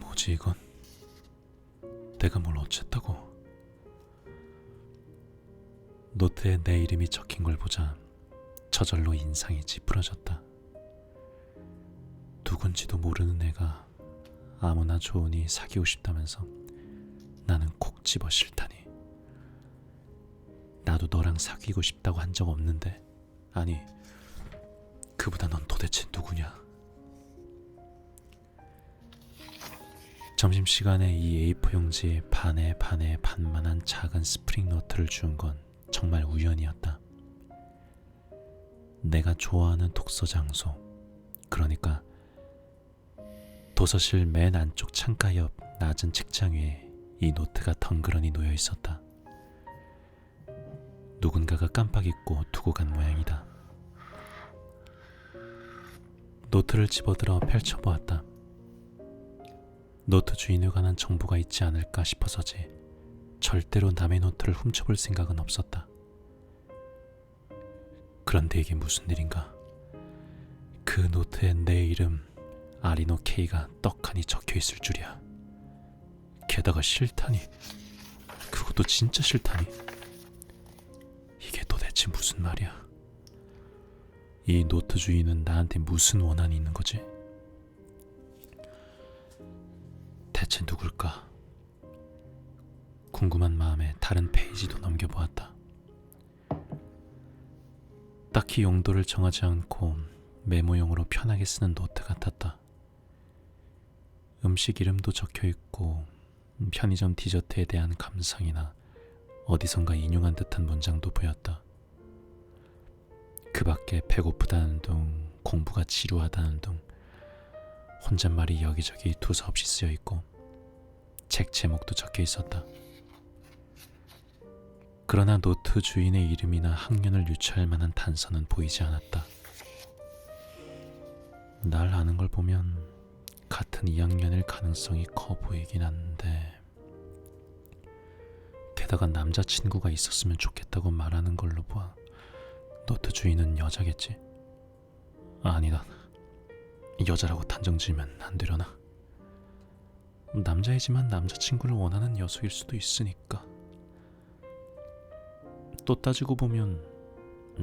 뭐지 이건? 내가 뭘 어쨌다고? 노트에 내 이름이 적힌 걸 보자 저절로 인상이 찌푸려졌다. 누군지도 모르는 애가 아무나 좋으니 사귀고 싶다면서 나는 콕 집어 싫다니. 나도 너랑 사귀고 싶다고 한 적 없는데, 아니 그보다 넌 도대체 누구냐? 점심시간에 이 A4 용지에 반에 반만한 작은 스프링 노트를 주운 건 정말 우연이었다. 내가 좋아하는 독서 장소, 그러니까 도서실 맨 안쪽 창가 옆 낮은 책장 위에 이 노트가 덩그러니 놓여 있었다. 누군가가 깜빡 잊고 두고 간 모양이다. 노트를 집어들어 펼쳐보았다. 노트 주인에 관한 정보가 있지 않을까 싶어서지 절대로 남의 노트를 훔쳐볼 생각은 없었다. 그런데 이게 무슨 일인가? 그 노트에 내 이름 아리노 K가 떡하니 적혀있을 줄이야. 게다가 싫다니, 그것도 진짜 싫다니. 이게 도대체 무슨 말이야? 이 노트 주인은 나한테 무슨 원한이 있는 거지? 대체 누굴까? 궁금한 마음에 다른 페이지도 넘겨보았다. 딱히 용도를 정하지 않고 메모용으로 편하게 쓰는 노트 같았다. 음식 이름도 적혀있고 편의점 디저트에 대한 감상이나 어디선가 인용한 듯한 문장도 보였다. 그 밖에 배고프다는 둥, 공부가 지루하다는 둥, 혼잣말이 여기저기 두서없이 쓰여있고 책 제목도 적혀있었다. 그러나 노트 주인의 이름이나 학년을 유추할 만한 단서는 보이지 않았다. 날 아는 걸 보면 같은 2학년일 가능성이 커 보이긴 한데, 게다가 남자친구가 있었으면 좋겠다고 말하는 걸로 봐 노트 주인은 여자겠지? 아니다, 여자라고 단정 지으면 안 되려나? 남자이지만 남자친구를 원하는 녀석일 수도 있으니까. 또 따지고 보면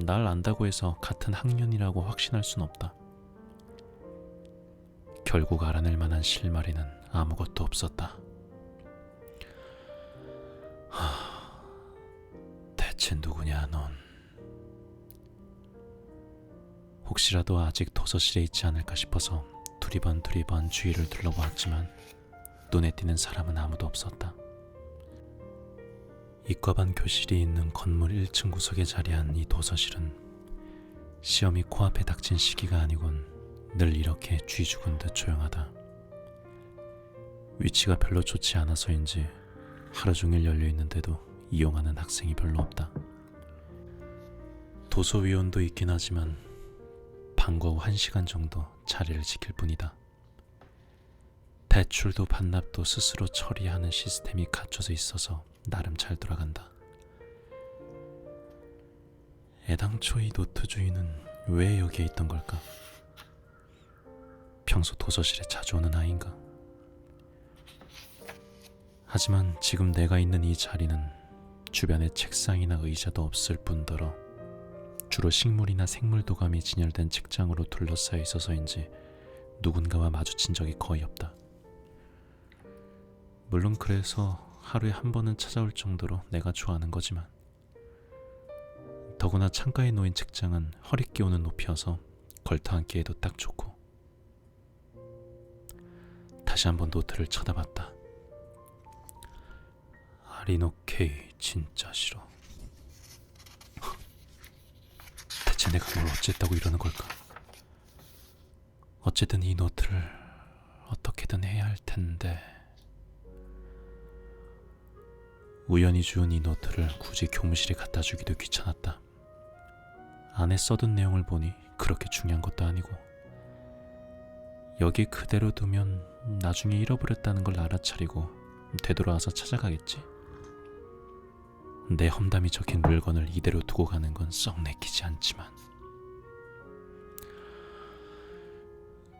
날 안다고 해서 같은 학년이라고 확신할 순 없다. 결국 알아낼 만한 실마리는 아무것도 없었다. 대체 누구냐 넌? 혹시라도 아직 도서실에 있지 않을까 싶어서 두리번 주위를 둘러보았지만 눈에 띄는 사람은 아무도 없었다. 이과반 교실이 있는 건물 1층 구석에 자리한 이 도서실은 시험이 코앞에 닥친 시기가 아니곤 늘 이렇게 쥐 죽은 듯 조용하다. 위치가 별로 좋지 않아서인지 하루 종일 열려 있는데도 이용하는 학생이 별로 없다. 도서위원도 있긴 하지만 방과 후 1시간 정도 자리를 지킬 뿐이다. 대출도 반납도 스스로 처리하는 시스템이 갖춰져 있어서 나름 잘 돌아간다. 애당초 이 노트 주인은 왜 여기에 있던 걸까? 평소 도서실에 자주 오는 아이인가? 하지만 지금 내가 있는 이 자리는 주변에 책상이나 의자도 없을 뿐더러 주로 식물이나 생물 도감이 진열된 책장으로 둘러싸여 있어서인지 누군가와 마주친 적이 거의 없다. 물론 그래서 하루에 한 번은 찾아올 정도로 내가 좋아하는 거지만 더구나 창가에 놓인 책장은 허리 끼우는 높이여서 걸터앉기에도 딱 좋고. 다시 한번 노트를 쳐다봤다. 아리노 케이 진짜 싫어. 대체 내가 뭘 어쨌다고 이러는 걸까? 어쨌든 이 노트를 어떻게든 해야 할 텐데. 우연히 주운 이 노트를 굳이 교무실에 갖다 주기도 귀찮았다. 안에 써둔 내용을 보니 그렇게 중요한 것도 아니고 여기 그대로 두면 나중에 잃어버렸다는 걸 알아차리고 되돌아와서 찾아가겠지. 내 험담이 적힌 물건을 이대로 두고 가는 건 썩 내키지 않지만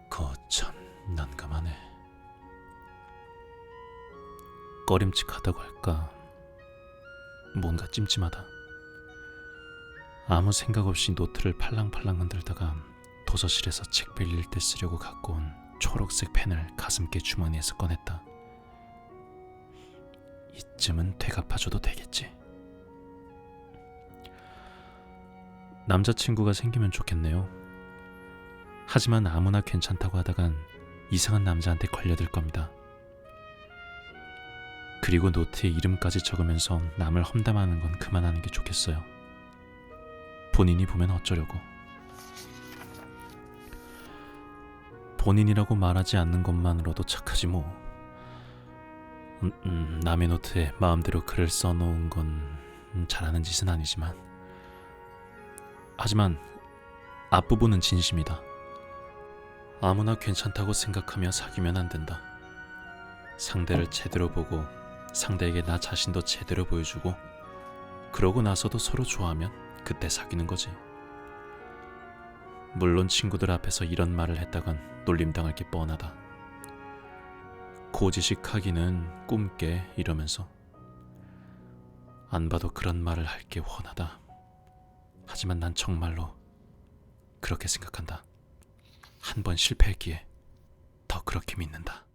거참 난감하네. 꺼림칙하다고 할까, 뭔가 찜찜하다. 아무 생각 없이 노트를 팔랑팔랑 흔들다가 도서실에서 책 빌릴 때 쓰려고 갖고 온 초록색 펜을 가슴께 주머니에서 꺼냈다. 이쯤은 되갚아줘도 되겠지. 남자친구가 생기면 좋겠네요. 하지만 아무나 괜찮다고 하다간 이상한 남자한테 걸려들 겁니다. 그리고 노트에 이름까지 적으면서 남을 험담하는 건 그만하는 게 좋겠어요. 본인이 보면 어쩌려고. 본인이라고 말하지 않는 것만으로도 착하지 뭐. 남의 노트에 마음대로 글을 써놓은 건 잘하는 짓은 아니지만, 하지만 앞부분은 진심이다. 아무나 괜찮다고 생각하며 사귀면 안 된다. 상대를 제대로 보고 상대에게 나 자신도 제대로 보여주고 그러고 나서도 서로 좋아하면 그때 사귀는 거지. 물론 친구들 앞에서 이런 말을 했다간 놀림당할 게 뻔하다. 고지식하기는 꿈깨 이러면서. 안 봐도 그런 말을 할 게 훤하다. 하지만 난 정말로 그렇게 생각한다. 한 번 실패했기에 더 그렇게 믿는다.